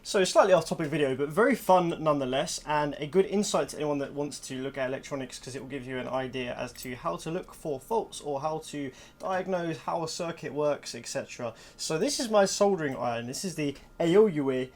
So slightly off topic video, but very fun nonetheless, and a good insight to anyone that wants to look at electronics, because it will give you an idea as to how to look for faults or how to diagnose how a circuit works, etc. So this is my soldering iron. This is the Aoyue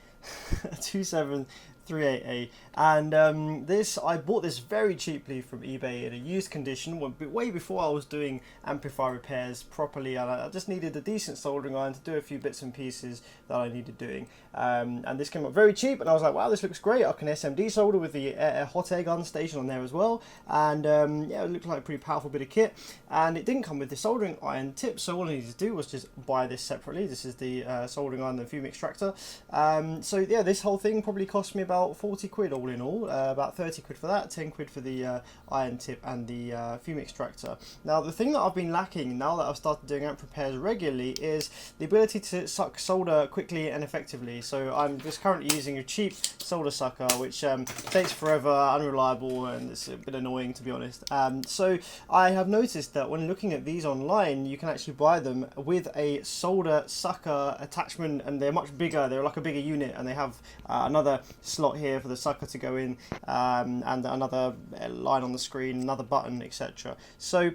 2738A, and I bought this very cheaply from eBay in a used condition, way before I was doing amplifier repairs properly, and I just needed a decent soldering iron to do a few bits and pieces that I needed doing. And this came up very cheap, and I was like, wow, this looks great. I can SMD solder with the hot air gun station on there as well, and yeah, it looked like a pretty powerful bit of kit. And it didn't come with the soldering iron tip, so all I needed to do was just buy this separately. This is the soldering iron and fume extractor. So yeah, this whole thing probably cost me about 40 quid all in all, about 30 quid for that, 10 quid for the iron tip and the fume extractor. Now the thing that I've been lacking now that I've started doing amp repairs regularly is the ability to suck solder quickly and effectively. So I'm just currently using a cheap solder sucker, which takes forever, unreliable, and it's a bit annoying to be honest. So I have noticed that when looking at these online, you can actually buy them with a solder sucker attachment, and they're much bigger. They're like a bigger unit, and they have another slot here for the sucker to go in, and another line on the screen, another button, etc. So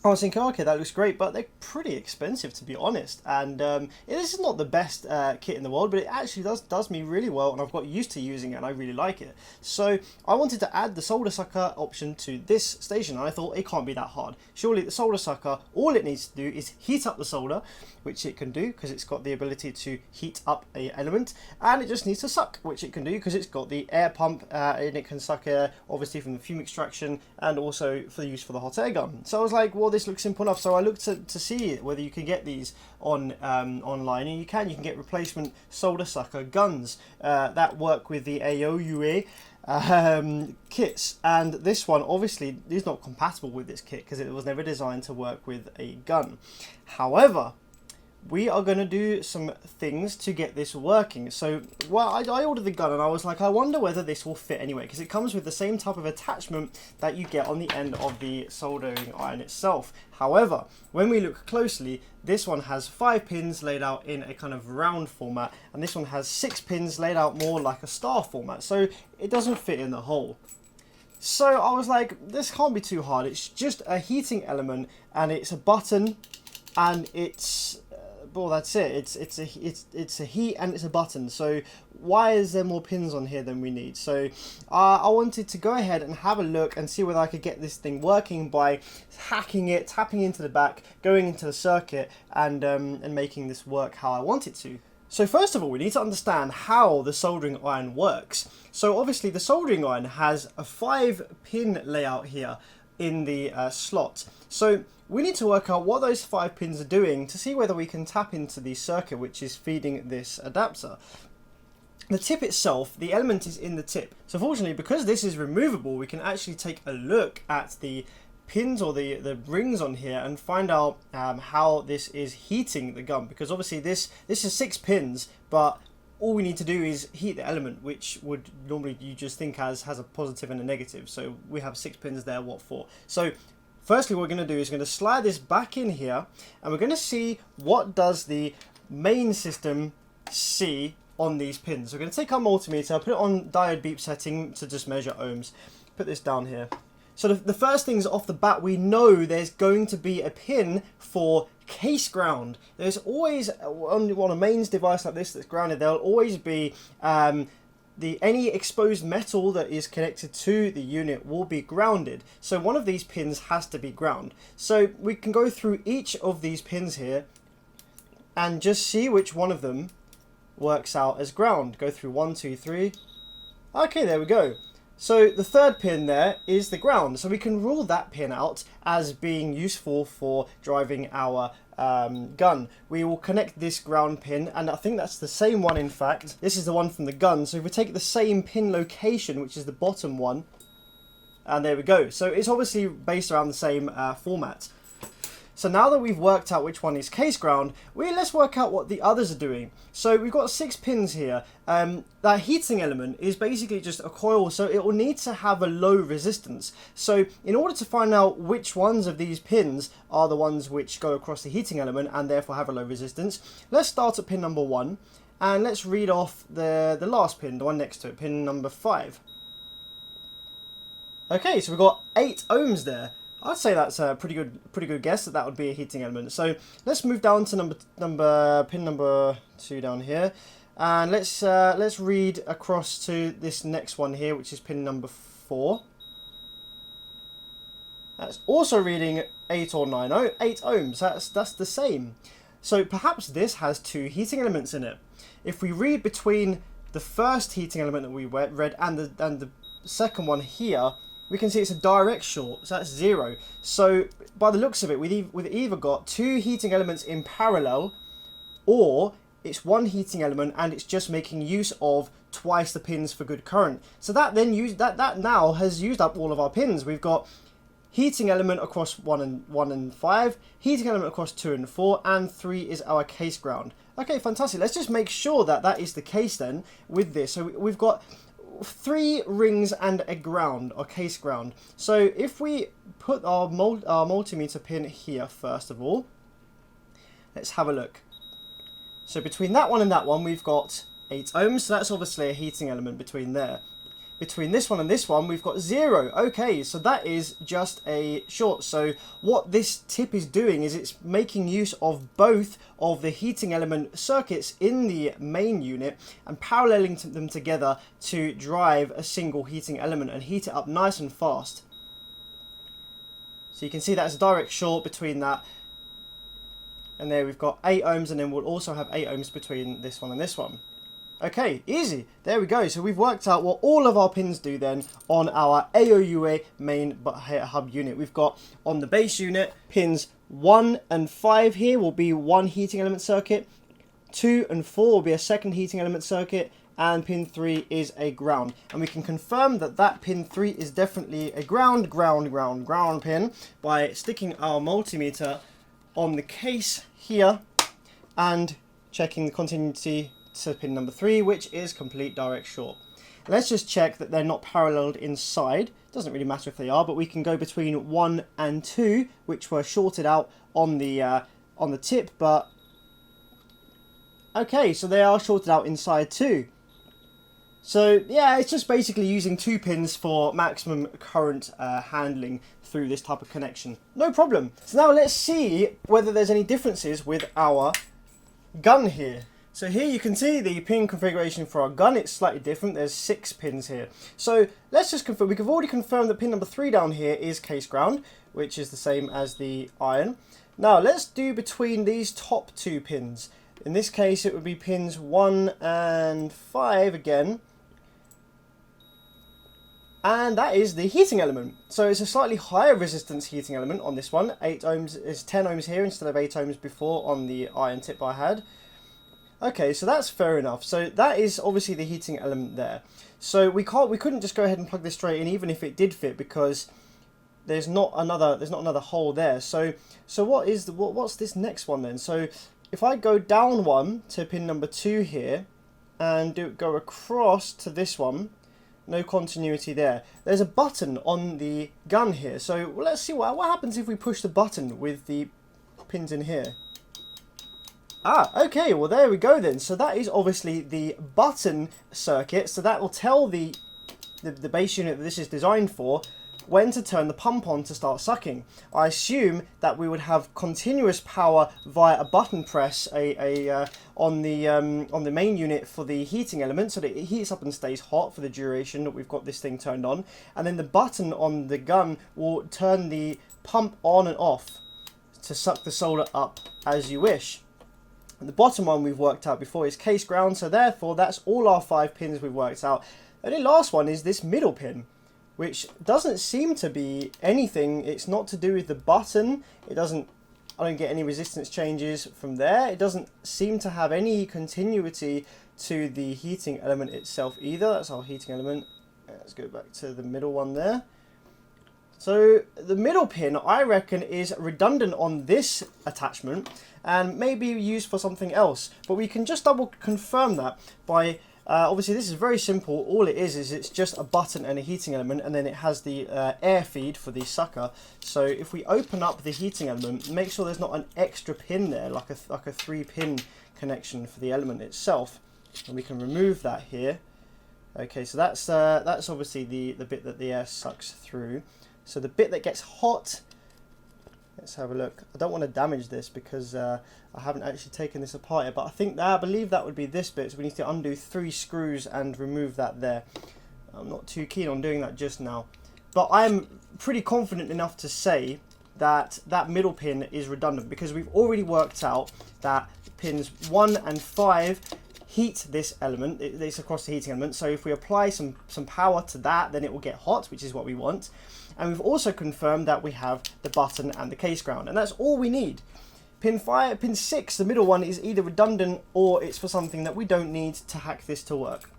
I was thinking, okay, that looks great, but they're pretty expensive to be honest. And this is not the best kit in the world, but it actually does me really well, and I've got used to using it, and I really like it. So I wanted to add the solder sucker option to this station, and I thought it can't be that hard. Surely the solder sucker, all it needs to do is heat up the solder, which it can do because it's got the ability to heat up a element, and it just needs to suck, which it can do because it's got the air pump, and it can suck air obviously from the fume extraction and also for use for the hot air gun. So I was like, well, this looks simple enough. So I looked to see whether you can get these on online, and you can get replacement solder sucker guns that work with the Aoyue kits, and this one obviously is not compatible with this kit because it was never designed to work with a gun. However, we are going to do some things to get this working. So, well, I ordered the gun, and I was like, I wonder whether this will fit anyway, because it comes with the same type of attachment that you get on the end of the soldering iron itself. However, when we look closely, this one has 5 pins laid out in a kind of round format, and this one has 6 pins laid out more like a star format, so it doesn't fit in the hole. So I was like, this can't be too hard. It's just a heating element, and it's a button, and it's well, that's it. It's a heat and it's a button. So why is there more pins on here than we need? So I wanted to go ahead and have a look and see whether I could get this thing working by hacking it, tapping into the back, going into the circuit, and making this work how I want it to. So first of all, we need to understand how the soldering iron works. So obviously the soldering iron has a 5-pin layout here in the slot. So we need to work out what those 5 pins are doing to see whether we can tap into the circuit which is feeding this adapter. The tip itself, the element is in the tip. So fortunately, because this is removable, we can actually take a look at the pins or the rings on here and find out how this is heating the gun, because obviously this is 6 pins, but all we need to do is heat the element, which would normally you just think has a positive and a negative. So we have 6 pins there, what for? So firstly, what we're going to do is we're going to slide this back in here, and we're going to see what does the main system see on these pins. So we're going to take our multimeter, put it on diode beep setting to just measure ohms. Put this down here. So the first things off the bat, we know there's going to be a pin for case ground. There's always, on a mains device like this that's grounded, there'll always be any exposed metal that is connected to the unit will be grounded. So one of these pins has to be ground. So we can go through each of these pins here and just see which one of them works out as ground. Go through 1, 2, 3. Okay, there we go. So the 3rd pin there is the ground. So we can rule that pin out as being useful for driving our gun. We will connect this ground pin, and I think that's the same one in fact. This is the one from the gun. So if we take the same pin location, which is the bottom one, and there we go. So it's obviously based around the same format. So now that we've worked out which one is case ground, let's work out what the others are doing. So we've got 6 pins here. That heating element is basically just a coil, so it will need to have a low resistance. So in order to find out which ones of these pins are the ones which go across the heating element and therefore have a low resistance, let's start at pin number 1. And let's read off the last pin, the one next to it, pin number 5. Okay, so we've got 8 ohms there. I'd say that's a pretty good guess that would be a heating element. So let's move down to pin number 2 down here, and let's read across to this next one here, which is pin number 4. That's also reading 8 or 8 ohms. That's the same. So perhaps this has 2 heating elements in it. If we read between the first heating element that we read and the second one here, we can see it's a direct short, so that's 0. So by the looks of it, we've either got 2 heating elements in parallel, or it's 1 heating element and it's just making use of twice the pins for good current. So that then that now has used up all of our pins. We've got heating element across 1 and 5, heating element across 2 and 4, and 3 is our case ground. Okay, fantastic. Let's just make sure that that is the case then with this. So we've got 3 rings and a ground, or case ground. So if we put our multimeter pin here first of all, let's have a look. So between that one and that one, we've got 8 ohms. So that's obviously a heating element between there. Between this one and this one, we've got 0. Okay, so that is just a short. So what this tip is doing is it's making use of both of the heating element circuits in the main unit and paralleling them together to drive a single heating element and heat it up nice and fast. So you can see that's a direct short between that. And there we've got 8 ohms, and then we'll also have 8 ohms between this one and this one. Okay, easy. There we go. So we've worked out what all of our pins do then on our Aoyue main hub unit. We've got on the base unit, pins 1 and 5 here will be 1 heating element circuit. 2 and 4 will be a second heating element circuit. And pin 3 is a ground. And we can confirm that that pin 3 is definitely a ground pin by sticking our multimeter on the case here and checking the continuity to pin number 3, which is complete direct short. Let's just check that they're not paralleled inside. Doesn't really matter if they are, but we can go between 1 and 2, which were shorted out on the tip. But okay, so they are shorted out inside too. So yeah, it's just basically using 2 pins for maximum current handling through this type of connection. No problem. So now let's see whether there's any differences with our gun here. So here you can see the pin configuration for our gun. It's slightly different. There's 6 pins here. So let's just confirm. We've already confirmed that pin number 3 down here is case ground, which is the same as the iron. Now let's do between these top 2 pins. In this case, it would be pins 1 and 5 again. And that is the heating element. So it's a slightly higher resistance heating element on this one. 8 ohms is 10 ohms here instead of 8 ohms before on the iron tip I had. Okay, so that's fair enough. So that is obviously the heating element there. So we couldn't just go ahead and plug this straight in, even if it did fit, because there's not another hole there. So what's this next one then? So if I go down 1 to pin number 2 here and go across to this one, no continuity there. There's a button on the gun here. So let's see what happens if we push the button with the pins in here. Ah, okay, well there we go then. So that is obviously the button circuit. So that will tell the base unit that this is designed for when to turn the pump on to start sucking. I assume that we would have continuous power via a button press on the main unit for the heating element, so that it heats up and stays hot for the duration that we've got this thing turned on. And then the button on the gun will turn the pump on and off to suck the solder up as you wish. And the bottom one we've worked out before is case ground, so therefore that's all our 5 pins we've worked out. And the last one is this middle pin, which doesn't seem to be anything. It's not to do with the button. I don't get any resistance changes from there. It doesn't seem to have any continuity to the heating element itself either. That's our heating element. Let's go back to the middle one there. So the middle pin, I reckon, is redundant on this attachment and maybe used for something else. But we can just double confirm that by, obviously this is very simple. All it is it's just a button and a heating element, and then it has the air feed for the sucker. So if we open up the heating element, make sure there's not an extra pin there, like a 3-pin connection for the element itself. and we can remove that here. Okay, so that's obviously the bit that the air sucks through. So the bit that gets hot, let's have a look. I don't want to damage this because I haven't actually taken this apart yet, but I believe that would be this bit. So we need to undo 3 screws and remove that there. I'm not too keen on doing that just now, but I'm pretty confident enough to say that that middle pin is redundant, because we've already worked out that pins 1 and 5 heat this element. It's across the heating element, so if we apply some power to that, then it will get hot, which is what we want. And we've also confirmed that we have the button and the case ground, and that's all we need. Pin 6, the middle one, is either redundant or it's for something that we don't need to hack this to work.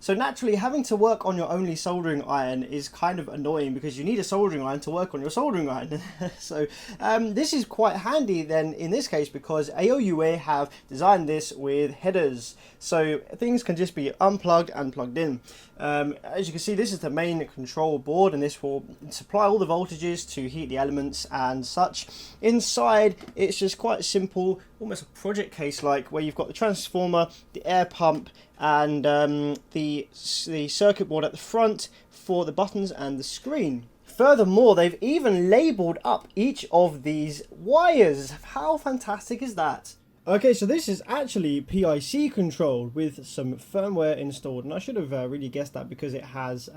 So naturally, having to work on your only soldering iron is kind of annoying, because you need a soldering iron to work on your soldering iron. So this is quite handy then in this case, because Aoyue have designed this with headers. So things can just be unplugged and plugged in. As you can see, this is the main control board, and this will supply all the voltages to heat the elements and such. Inside, it's just quite simple, almost a project case like, where you've got the transformer, the air pump, and the circuit board at the front for the buttons and the screen. Furthermore, they've even labelled up each of these wires. How fantastic is that? Okay, so this is actually PIC controlled with some firmware installed, and I should have really guessed that, because it has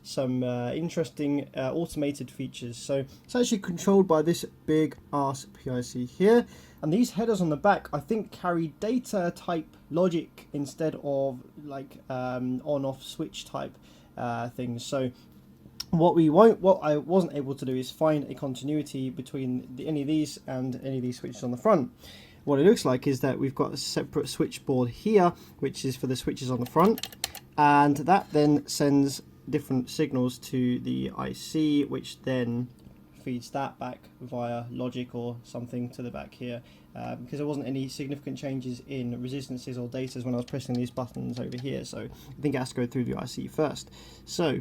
some interesting automated features. So it's actually controlled by this big ass PIC here, and these headers on the back I think carry data type logic instead of like on-off switch type things. So what I wasn't able to do is find a continuity between any of these and any of these switches on the front. What it looks like is that we've got a separate switchboard here, which is for the switches on the front, and that then sends different signals to the IC, which then feeds that back via logic or something to the back here, because there wasn't any significant changes in resistances or datas when I was pressing these buttons over here, so I think it has to go through the IC first. So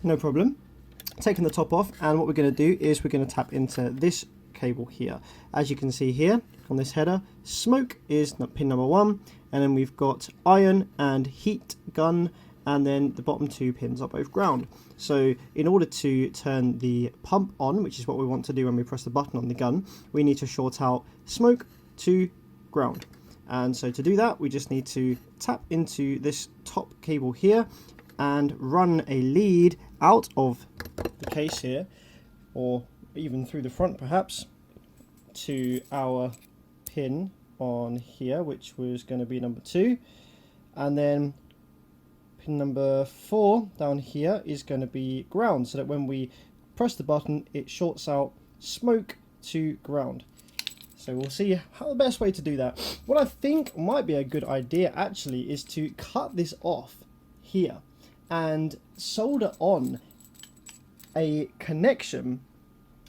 no problem. Taking the top off, and what we're going to do is we're going to tap into this cable here. As you can see here on this header, smoke is pin number 1, and then we've got iron and heat gun, and then the bottom 2 pins are both ground. So in order to turn the pump on, which is what we want to do when we press the button on the gun, we need to short out smoke to ground. And so to do that, we just need to tap into this top cable here and run a lead out of the case here, or even through the front perhaps, to our pin on here, which was going to be number 2, and then pin number 4 down here is going to be ground, so that when we press the button it shorts out smoke to ground. So we'll see how the best way to do that. What I think might be a good idea actually is to cut this off here and solder on a connection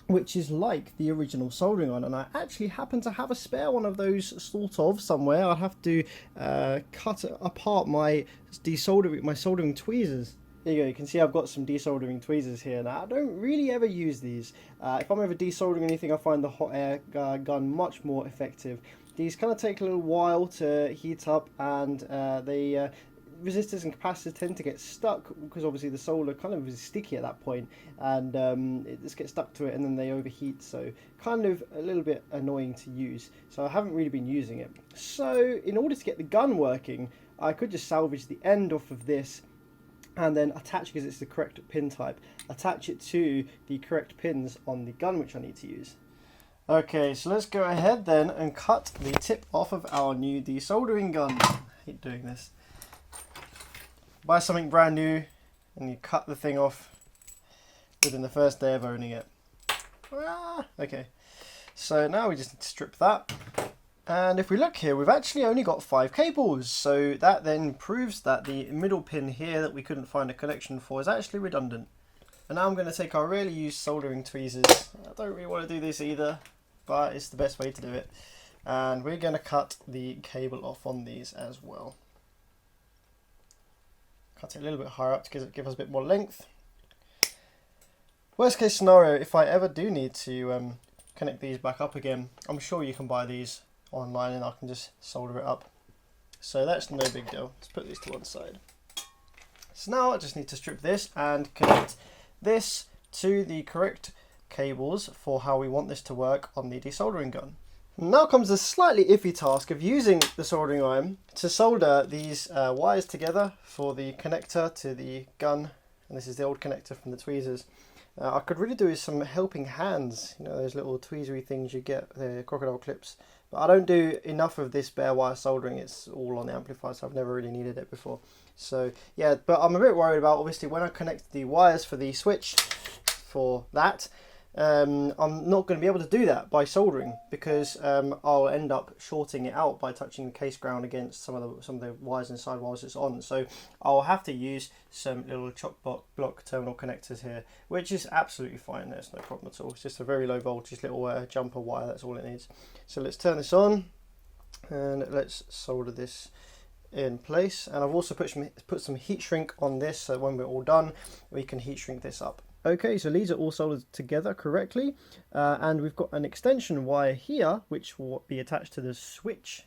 which is like the original soldering iron, and I actually happen to have a spare one of those sort of somewhere. I'll have to cut apart my soldering tweezers. There you go, you can see I've got some desoldering tweezers here. Now I don't really ever use these. If I'm ever desoldering anything, I find the hot air gun much more effective. These kind of take a little while to heat up, and resistors and capacitors tend to get stuck, because obviously the solder kind of is sticky at that point, and it just gets stuck to it, and then they overheat, so kind of a little bit annoying to use. So I haven't really been using it. So in order to get the gun working, I could just salvage the end off of this and then attach, because it's the correct pin type, attach it to the correct pins on the gun which I need to use. Okay, so let's go ahead then and cut the tip off of our new desoldering gun. I hate doing this. Buy something brand new and you cut the thing off within the first day of owning it. Okay, so now we just need to strip that, and if we look here, we've actually only got 5 cables, so that then proves that the middle pin here that we couldn't find a connection for is actually redundant. And now I'm going to take our rarely used soldering tweezers. I don't really want to do this either, but it's the best way to do it, and we're going to cut the cable off on these as well. Cut it a little bit higher up to give us a bit more length. Worst case scenario, if I ever do need to connect these back up again, I'm sure you can buy these online and I can just solder it up. So that's no big deal. Let's put these to one side. So now I just need to strip this and connect this to the correct cables for how we want this to work on the desoldering gun. Now comes the slightly iffy task of using the soldering iron to solder these wires together for the connector to the gun. And this is the old connector from the tweezers. I could really do with some helping hands, you know, those little tweezery things you get, the crocodile clips. But I don't do enough of this bare wire soldering, it's all on the amplifier, so I've never really needed it before. So yeah, but I'm a bit worried about, obviously, when I connect the wires for the switch for that, I'm not going to be able to do that by soldering, because I'll end up shorting it out by touching the case ground against some of the wires inside whilst it's on. So I'll have to use some little chock block terminal connectors here, which is absolutely fine. There's no problem at all. It's just a very low voltage little jumper wire. That's all it needs. So let's turn this on and let's solder this in place. And I've also put some heat shrink on this, so when we're all done, we can heat shrink this up. Okay, so these are all soldered together correctly, and we've got an extension wire here which will be attached to the switch,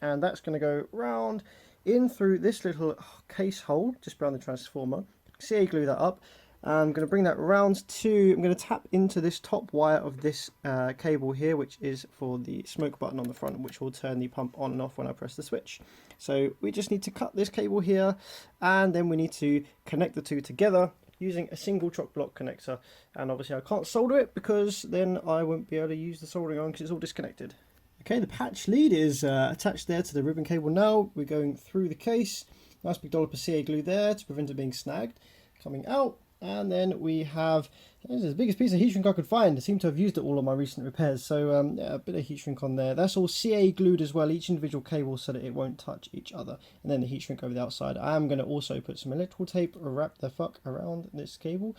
and that's going to go round in through this little case hole just behind the transformer. CA glue that up, and I'm going to bring that round to, I'm going to tap into this top wire of this cable here, which is for the smoke button on the front, which will turn the pump on and off when I press the switch. So we just need to cut this cable here, and then we need to connect the two together using a single chock block connector. And obviously I can't solder it because then I won't be able to use the soldering iron because it's all disconnected. Okay, the patch lead is attached there to the ribbon cable now. We're going through the case. Nice big dollop of CA glue there to prevent it being snagged. Coming out, and then we have, this is the biggest piece of heat shrink I could find. I seem to have used it all on my recent repairs, so yeah, a bit of heat shrink on there. That's all CA glued as well, each individual cable, so that it won't touch each other. And then the heat shrink over the outside. I am going to also put some electrical tape wrap the fuck around this cable.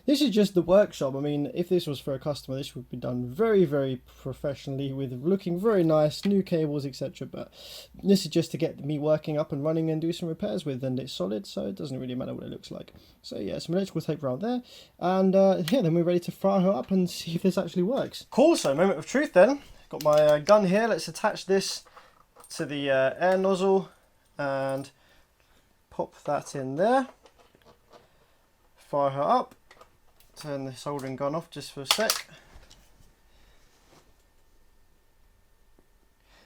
This is just the workshop. I mean, if this was for a customer, this would be done very, very professionally with looking very nice, new cables, etc. But this is just to get me working up and running and do some repairs with, and it's solid, so it doesn't really matter what it looks like. So yeah, some electrical tape around there, and yeah, then we're ready to fire her up and see if this actually works. Cool, so moment of truth then. Got my gun here. Let's attach this to the air nozzle and pop that in there. Fire her up. Turn the soldering gun off just for a sec.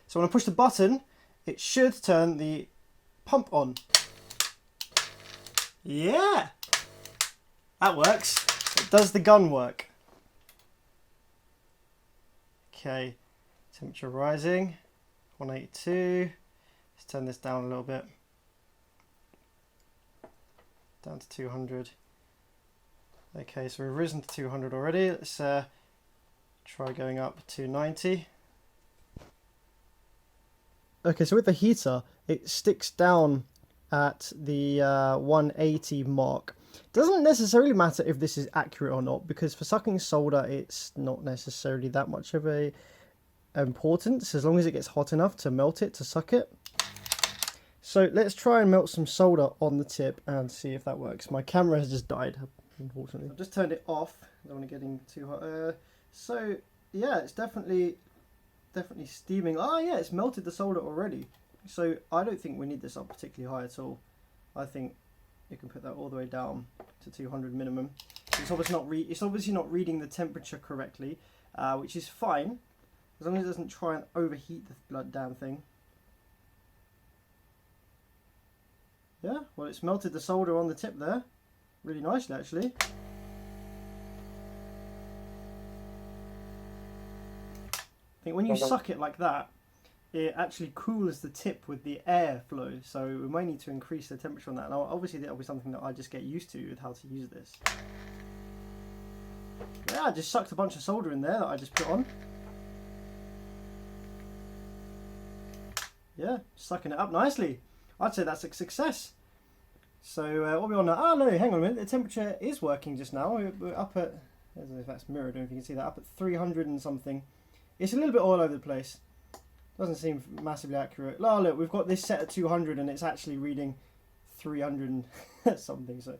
So when I push the button, it should turn the pump on. Yeah! That works. Does the gun work? Okay, temperature rising, 182. Let's turn this down a little bit. Down to 200. Okay, so we've risen to 200 already. Let's try going up to 90. Okay, so with the heater, it sticks down at the 180 mark. Doesn't necessarily matter if this is accurate or not, because for sucking solder it's not necessarily that much of a importance, as long as it gets hot enough to melt it, to suck it. So let's try and melt some solder on the tip and see if that works. My camera has just died, unfortunately. I've just turned it off. I don't want to get in too hot. So yeah, it's definitely steaming. Oh yeah, it's melted the solder already. So I don't think we need this up particularly high at all. I think you can put that all the way down to 200 minimum. It's obviously not reading the temperature correctly, which is fine, as long as it doesn't try and overheat the blood damn thing. Yeah, well, it's melted the solder on the tip there, really nicely actually. I think when you suck it like that, it actually cools the tip with the air flow, so we may need to increase the temperature on that. Now obviously that'll be something that I just get used to with how to use this. Yeah, I just sucked a bunch of solder in there that I just put on. Yeah, sucking it up nicely. I'd say that's a success. So what are we on now? Oh no, hang on a minute, the temperature is working just now. We're up at, I don't know if that's mirrored, I don't know if you can see that, up at 300 and something. It's a little bit all over the place. Doesn't seem massively accurate. Oh, look, we've got this set at 200 and it's actually reading 300 and something. So you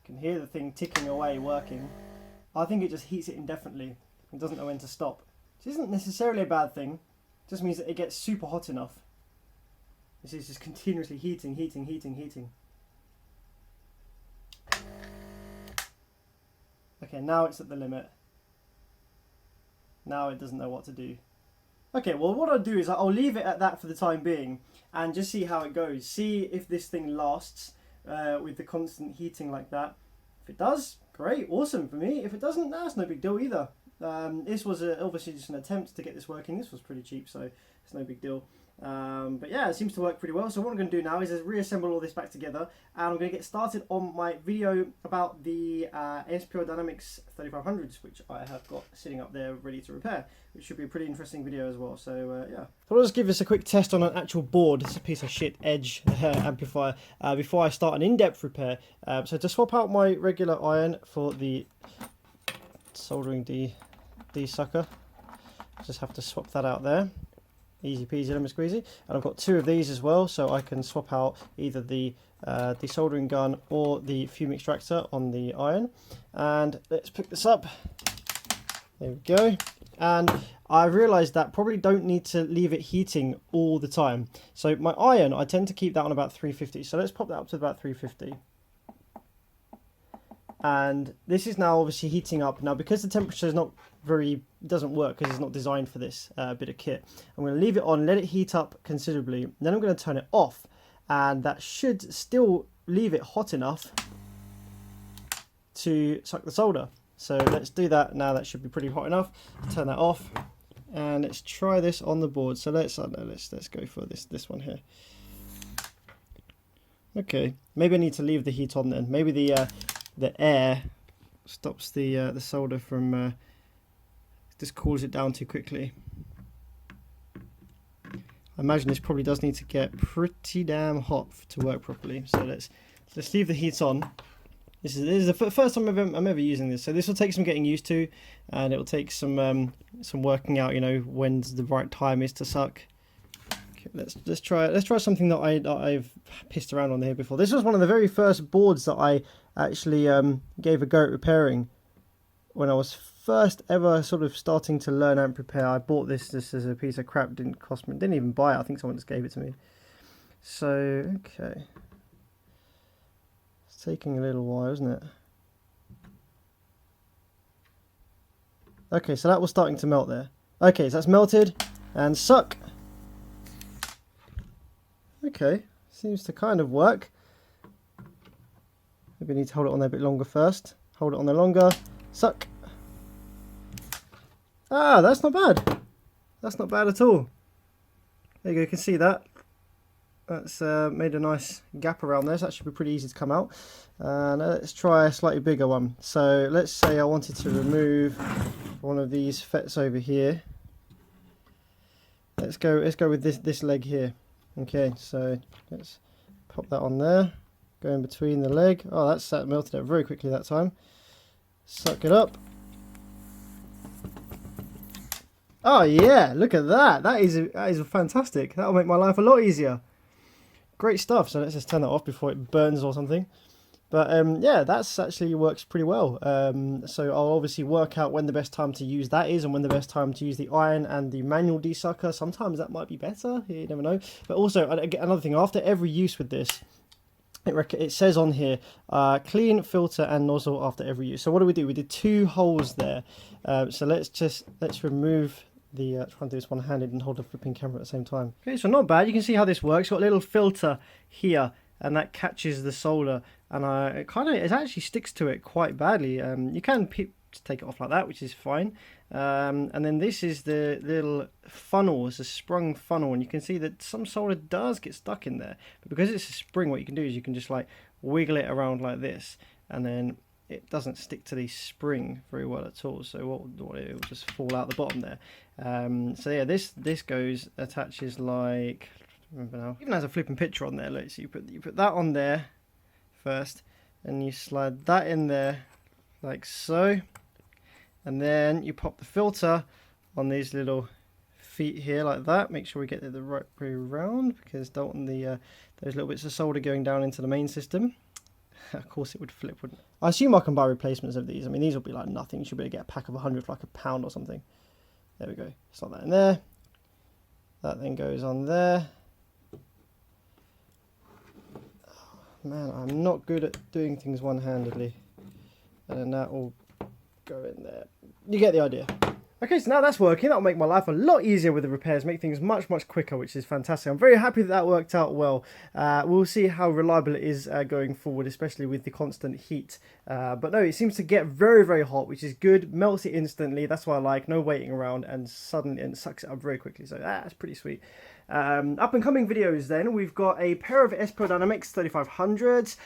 can hear the thing ticking away, working. I think it just heats it indefinitely. It doesn't know when to stop. Which isn't necessarily a bad thing. It just means that it gets super hot enough This is just continuously heating. Okay, now it's at the limit. Now it doesn't know what to do. Okay, well what I'll do is I'll leave it at that for the time being and just see how it goes. See if this thing lasts with the constant heating like that. If it does, great, awesome for me. If it doesn't, that's no big deal either. This was obviously just an attempt to get this working. This was pretty cheap, so it's no big deal. But yeah, it seems to work pretty well. So what I'm going to do now is reassemble all this back together, and I'm going to get started on my video about the ASPL Dynamics 3500s, which I have got sitting up there ready to repair, which should be a pretty interesting video as well. So yeah, so I'll just give this a quick test on an actual board. It's a piece of shit edge amplifier before I start an in-depth repair. So to swap out my regular iron for the soldering D sucker, just have to swap that out there. Easy peasy lemon squeezy. And I've got two of these as well, so I can swap out either the desoldering gun or the fume extractor on the iron. And let's pick this up. There we go. And I realised that probably don't need to leave it heating all the time. So my iron, I tend to keep that on about 350. So let's pop that up to about 350. And this is now obviously heating up. Now because the temperature is not doesn't work because it's not designed for this bit of kit, I'm going to leave it on, let it heat up considerably, then I'm going to turn it off, and that should still leave it hot enough to suck the solder. So let's do that now. That should be pretty hot enough. Turn that off, and let's try this on the board. So let's go for this one here. Okay, maybe I need to leave the heat on then. Maybe the air stops the solder from just cools it down too quickly. I imagine this probably does need to get pretty damn hot to work properly. So let's leave the heat on. This is the first time I'm ever using this, so this will take some getting used to, and it will take some working out, you know, when's the right time is to suck. Okay, let's try something that I've pissed around on here before. This was one of the very first boards that I actually gave a go at repairing when I was first ever sort of starting to learn amp repair. I bought this as a piece of crap. Didn't cost me, didn't even buy it. I think someone just gave it to me. So okay, it's taking a little while, isn't it? Okay, so that was starting to melt there. Okay, so that's melted, and suck. Okay, seems to kind of work. Maybe I need to hold it on there a bit longer first. Hold it on there longer. Suck. Ah, that's not bad. That's not bad at all. There you go, you can see that. That's made a nice gap around there, so that should be pretty easy to come out. And let's try a slightly bigger one. So let's say I wanted to remove one of these fets over here. Let's go with this leg here. Okay, so let's pop that on there. Go in between the leg. Oh, that melted out very quickly that time. Suck it up. Oh yeah, look at that. That is fantastic. That'll make my life a lot easier. Great stuff. So let's just turn that off before it burns or something. But yeah, that's actually works pretty well. So I'll obviously work out when the best time to use that is, and when the best time to use the iron and the manual desucker. Sometimes that might be better. You never know. But also another thing, after every use with this, it says on here, clean, filter and nozzle after every use. So what do? We did 2 holes there. So let's remove the, try and do this one-handed and hold the flipping camera at the same time. Okay, so not bad. You can see how this works. Got a little filter here, and that catches the solder, and it actually sticks to it quite badly. You can take it off like that, which is fine. And then this is the little funnel. It's a sprung funnel, and you can see that some solder does get stuck in there. But because it's a spring, what you can do is you can just like wiggle it around like this, and then it doesn't stick to the spring very well at all. So what it will just fall out the bottom there. So yeah, this attaches like, remember now, even has a flipping picture on there. Look, so you put that on there first, and you slide that in there like so, and then you pop the filter on these little feet here like that. Make sure we get it the right way around, because don't want the those little bits of solder going down into the main system. Of course it would flip, wouldn't it? I assume I can buy replacements of these. I mean, these will be like nothing. You should be able to get a pack of 100 for like £1 or something. There we go. Slot that in there. That then goes on there. Man, I'm not good at doing things one-handedly. And then that will go in there. You get the idea. Okay, so now that's working. That'll make my life a lot easier with the repairs, make things much, much quicker, which is fantastic. I'm very happy that that worked out well. We'll see how reliable it is going forward, especially with the constant heat. But no, it seems to get very, very hot, which is good. Melts it instantly. That's what I like. No waiting around, and suddenly it sucks it up very quickly. So that's pretty sweet. Up and coming videos then, we've got a pair of S Pro Dynamics 3500s,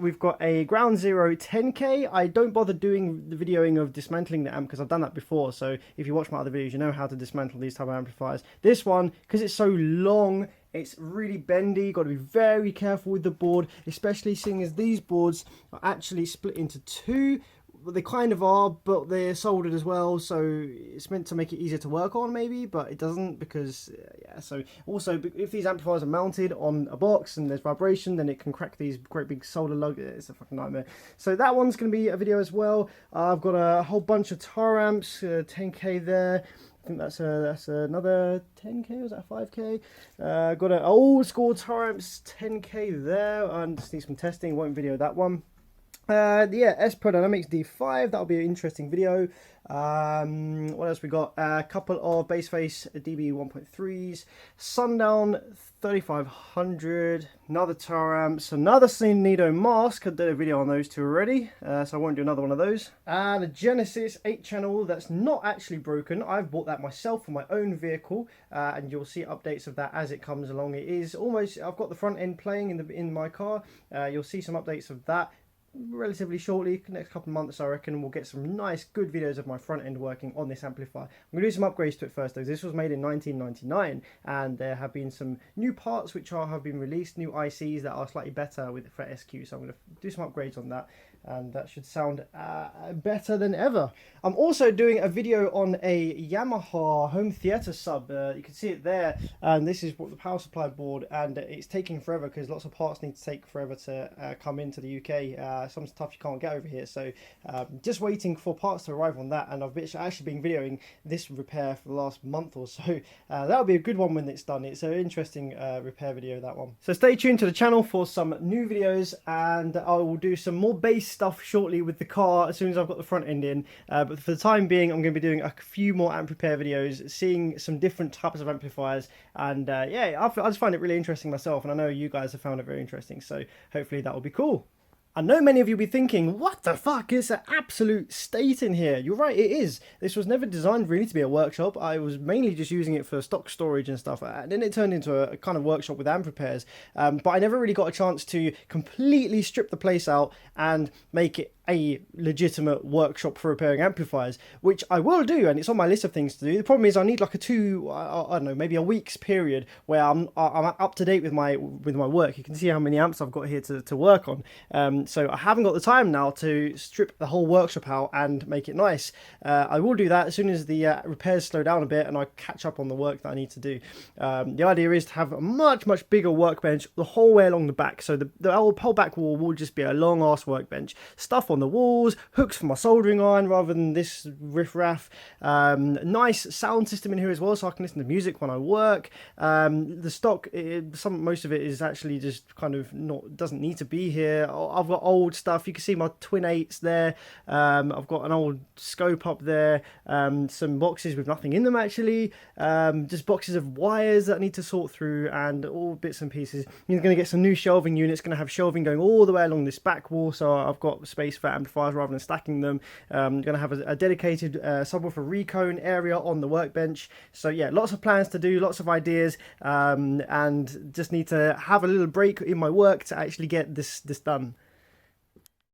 we've got a Ground Zero 10K. I don't bother doing the videoing of dismantling the amp because I've done that before, so if you watch my other videos you know how to dismantle these type of amplifiers. This one, because it's so long, it's really bendy, got to be very careful with the board, especially seeing as these boards are actually split into two. Well, they kind of are, but they're soldered as well, so it's meant to make it easier to work on maybe, but it doesn't because, yeah, so also if these amplifiers are mounted on a box and there's vibration, then it can crack these great big solder lugs. It's a fucking nightmare. So that one's going to be a video as well. I've got a whole bunch of tar amps, 10K there. I think that's another 10K, was that 5K? Got an old school tar amps 10K there, and just need some testing, won't video that one. Yeah, S Pro Dynamics D5, that'll be an interesting video. What else we got? A couple of Bassface DB 1.3s, Sundown 3500, another tar amps, another Sonido mask. I did a video on those two already, so I won't do another one of those. And a Genesis 8-channel that's not actually broken. I've bought that myself for my own vehicle, and you'll see updates of that as it comes along. It is almost, I've got the front end playing in my car. You'll see some updates of that relatively shortly, next couple of months I reckon. We'll get some nice good videos of my front end working on this amplifier. I'm going to do some upgrades to it first though. This was made in 1999 and there have been some new parts which have been released, new ICs that are slightly better with for SQ, so I'm going to do some upgrades on that, and that should sound better than ever. I'm also doing a video on a Yamaha home theatre sub. You can see it there, and this is what the power supply board, and it's taking forever because lots of parts need to take forever to come into the UK. Some stuff you can't get over here, so just waiting for parts to arrive on that, and I've actually been videoing this repair for the last month or so. That'll be a good one when it's done. It's an interesting repair video, that one. So stay tuned to the channel for some new videos, and I will do some more bass stuff shortly with the car as soon as I've got the front end in, but for the time being I'm going to be doing a few more amp repair videos, seeing some different types of amplifiers, and yeah, I just find it really interesting myself, and I know you guys have found it very interesting, so hopefully that will be cool. I know many of you will be thinking, what the fuck, it's an absolute state in here. You're right, it is. This was never designed really to be a workshop. I was mainly just using it for stock storage and stuff, and then it turned into a kind of workshop with amp repairs, but I never really got a chance to completely strip the place out and make it a legitimate workshop for repairing amplifiers, which I will do, and it's on my list of things to do. The problem is I need like I don't know, maybe a week's period where I'm up to date with my work. You can see how many amps I've got here to work on. So I haven't got the time now to strip the whole workshop out and make it nice. I will do that as soon as the repairs slow down a bit and I catch up on the work that I need to do. The idea is to have a much bigger workbench the whole way along the back, so the whole back wall will just be a long ass workbench. Stuff on the walls, hooks for my soldering iron rather than this riff-raff. Nice sound system in here as well, so I can listen to music when I work. The stock, most of it is actually just kind of doesn't need to be here. I've got old stuff. You can see my twin 8s there. I've got an old scope up there. Some boxes with nothing in them actually. Just boxes of wires that I need to sort through, and all bits and pieces. You're going to get some new shelving units. Going to have shelving going all the way along this back wall, so I've got space for amplifiers rather than stacking them. I'm going to have a dedicated subwoofer recone area on the workbench. So yeah, lots of plans to do, lots of ideas, and just need to have a little break in my work to actually get this done.